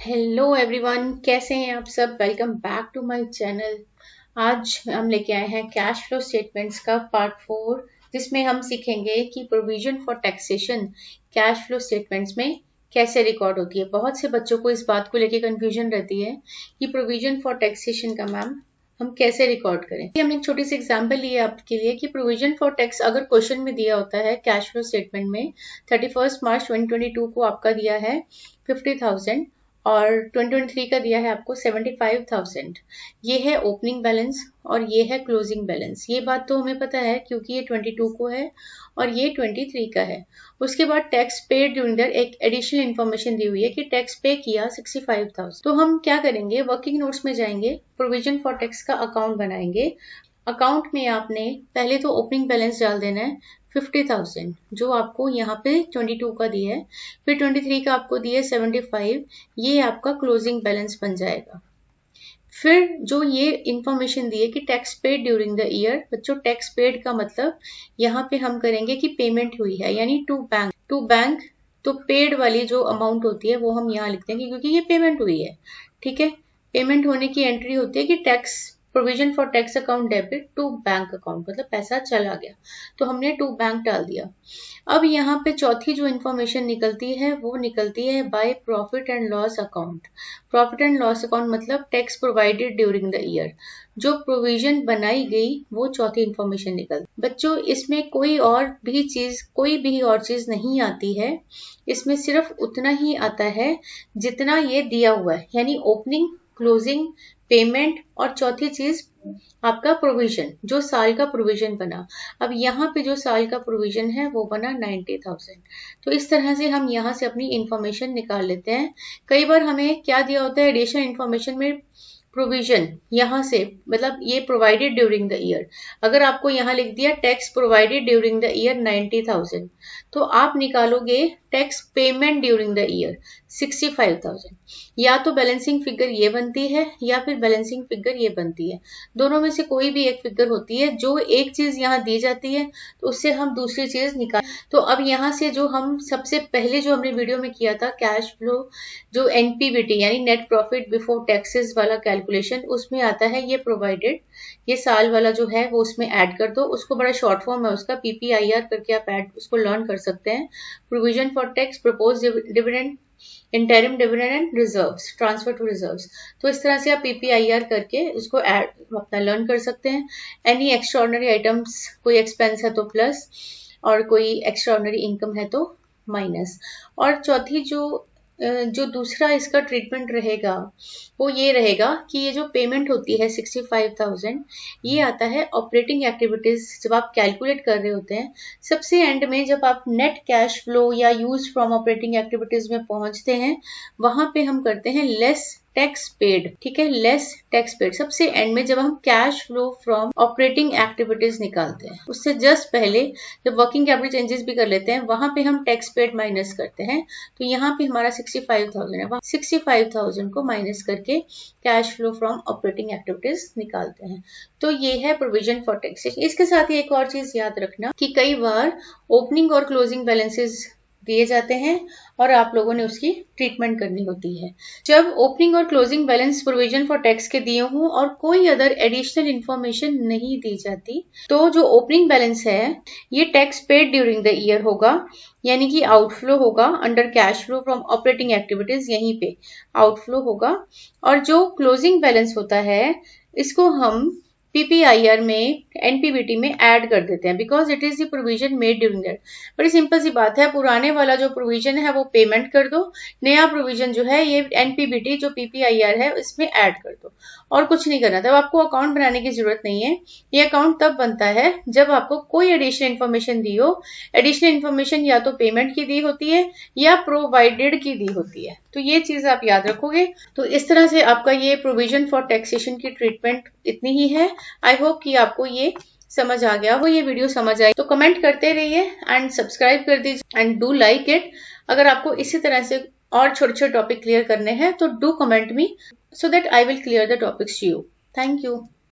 Hello everyone, कैसे हैं आप सब। Welcome back to my channel. आज हम लेके आए हैं कैश फ्लो स्टेटमेंट्स का पार्ट 4, जिसमें हम सीखेंगे कि provision for taxation cash flow statements में कैसे रिकॉर्ड होती है। बहुत से बच्चों को इस बात को लेके कंफ्यूजन रहती है कि प्रोविजन फॉर टैक्सेशन का मैम हम कैसे रिकॉर्ड करें। हमने एक छोटी सी एग्जांपल ली है आपके लिए कि प्रोविजन फॉर टैक्स अगर क्वेश्चन में दिया होता है कैश फ्लो स्टेटमेंट में 31 मार्च 2022 को आपका दिया है 50,000 और 2023 का दिया है आपको 75,000। ये है ओपनिंग बैलेंस और ये है क्लोजिंग बैलेंस। ये बात तो हमें पता है क्योंकि ये 22 को है और ये 23 का है। उसके बाद टैक्स पेड ड्यूरिंग द एक एडिशनल इन्फॉर्मेशन दी हुई है कि टैक्स पे किया 65,000। तो हम क्या करेंगे, वर्किंग नोट्स में जाएंगे, प्रोविजन फॉर टैक्स का अकाउंट बनाएंगे। अकाउंट में आपने पहले तो ओपनिंग बैलेंस डाल देना है 50,000 जो आपको यहाँ पे 22 का दिया है, फिर 23 का आपको दिया है 75, ये आपका क्लोजिंग बैलेंस बन जाएगा। फिर जो ये इंफॉर्मेशन दी है कि tax paid during the year, बच्चों टैक्स पेड का मतलब यहाँ पे हम करेंगे कि पेमेंट हुई है, यानी टू बैंक। तो पेड वाली जो अमाउंट होती है वो हम यहाँ लिख देंगे क्योंकि ये पेमेंट हुई है। ठीक है, पेमेंट होने की एंट्री होती है कि tax provision for tax account debit to bank account, मतलब पैसा चला गया तो हमने टू बैंक डाल दिया। अब यहाँ पे चौथी जो इन्फॉर्मेशन निकलती है वो निकलती है by profit and loss account. Profit and loss account मतलब tax provided during the year, जो प्रोविजन बनाई गई वो चौथी इन्फॉर्मेशन निकलती। बच्चों इसमें कोई भी और चीज नहीं आती है, इसमें सिर्फ उतना ही आता है जितना ये दिया हुआ है, यानी ओपनिंग, क्लोजिंग, पेमेंट और चौथी चीज आपका प्रोविजन, जो साल का प्रोविजन बना। अब यहाँ पे जो साल का प्रोविजन है वो बना 90,000। तो इस तरह से हम यहाँ से अपनी इंफॉर्मेशन निकाल लेते हैं। कई बार हमें क्या दिया होता है एडिशनल इंफॉर्मेशन में, प्रोविजन यहाँ से मतलब ये प्रोवाइडेड ड्यूरिंग द ईयर। अगर आपको यहाँ लिख दिया tax provided during the year 90,000, तो आप निकालोगे tax payment during the year 65,000। या तो बैलेंसिंग फिगर ये बनती है या फिर बैलेंसिंग फिगर ये बनती है, दोनों में से कोई भी एक फिगर होती है। जो एक चीज यहाँ दी जाती है तो उससे हम दूसरी चीज निकाल। तो अब यहाँ से जो हम सबसे पहले जो हमने वीडियो में किया था कैश फ्लो, जो एनपीबीटी यानी नेट प्रॉफिट बिफोर टैक्सेस वाला कैलकुलेशन, उसमें आता है ये प्रोवाइडेड, ये साल वाला जो है वो उसमें ऐड कर दो। उसको बड़ा शॉर्ट फॉर्म है उसका, पीपीआईआर करके आप ऐड उसको लर्न कर सकते हैं। Provision for tax, propose dividend, interim dividend and reserves, transfer to reserves. तो इस तरह से आप पीपीआईआर करके उसको ऐड अपना लर्न कर सकते हैं। एनी एक्स्ट्राऑर्डिनरी आइटम्स, कोई एक्सपेंस है तो प्लस और कोई एक्स्ट्राऑर्डिनरी इनकम है तो माइनस। और चौथी जो दूसरा इसका ट्रीटमेंट रहेगा वो ये रहेगा कि ये जो पेमेंट होती है 65,000, ये आता है ऑपरेटिंग एक्टिविटीज। जब आप कैलकुलेट कर रहे होते हैं सबसे एंड में, जब आप नेट कैश फ्लो या यूज फ्रॉम ऑपरेटिंग एक्टिविटीज में पहुंचते हैं, वहां पे हम करते हैं लेस टैक्स पेड। ठीक है, लेस टैक्स पेड सबसे एंड में, जब हम cash flow from operating activities निकालते हैं उससे जस्ट पहले जब वर्किंग कैपिटल चेंजेस भी कर लेते हैं वहां पे हम टैक्स पेड माइनस करते हैं। तो यहाँ पे हमारा 65,000 है, वहां 65,000 को माइनस करके cash flow from operating activities निकालते हैं। तो ये है प्रोविजन फॉर टैक्सेशन। इसके साथ ही एक और चीज याद रखना कि कई बार ओपनिंग और क्लोजिंग बैलेंसेस दिए जाते हैं और आप लोगों ने उसकी ट्रीटमेंट करनी होती है। जब ओपनिंग और closing balance provision for tax के दिए हों और कोई अदर एडिशनल इंफॉर्मेशन नहीं दी जाती, तो जो ओपनिंग बैलेंस है ये tax paid during the year होगा, यानी कि आउटफ्लो होगा under cash flow from operating activities, यहीं पे आउटफ्लो होगा। और जो क्लोजिंग बैलेंस होता है इसको हम पीपीआईआर में, एनपीबीटी में ऐड कर देते हैं because it is the provision made during that. बड़ी सिंपल सी बात है, पुराने वाला जो प्रोविजन है वो पेमेंट कर दो, नया प्रोविजन जो है ये एनपीबीटी जो पीपीआईआर है इसमें ऐड कर दो, और कुछ नहीं करना। तब आपको अकाउंट बनाने की जरूरत नहीं है। ये अकाउंट तब बनता है जब आपको कोई एडिशनल इन्फॉर्मेशन दी हो। एडिशनल इन्फॉर्मेशन या तो पेमेंट की दी होती है या प्रोवाइडेड की दी होती है, तो ये चीज आप याद रखोगे। तो इस तरह से आपका ये प्रोविजन फॉर टैक्सेशन की ट्रीटमेंट इतनी ही है। आई होप कि आपको ये समझ आ गया हो, ये वीडियो समझ आई तो कमेंट करते रहिए एंड सब्सक्राइब कर दीजिए एंड डू लाइक इट। अगर आपको इसी तरह से और छोटे छोटे टॉपिक क्लियर करने हैं तो do comment me so that I will clear the topics to you. Thank you.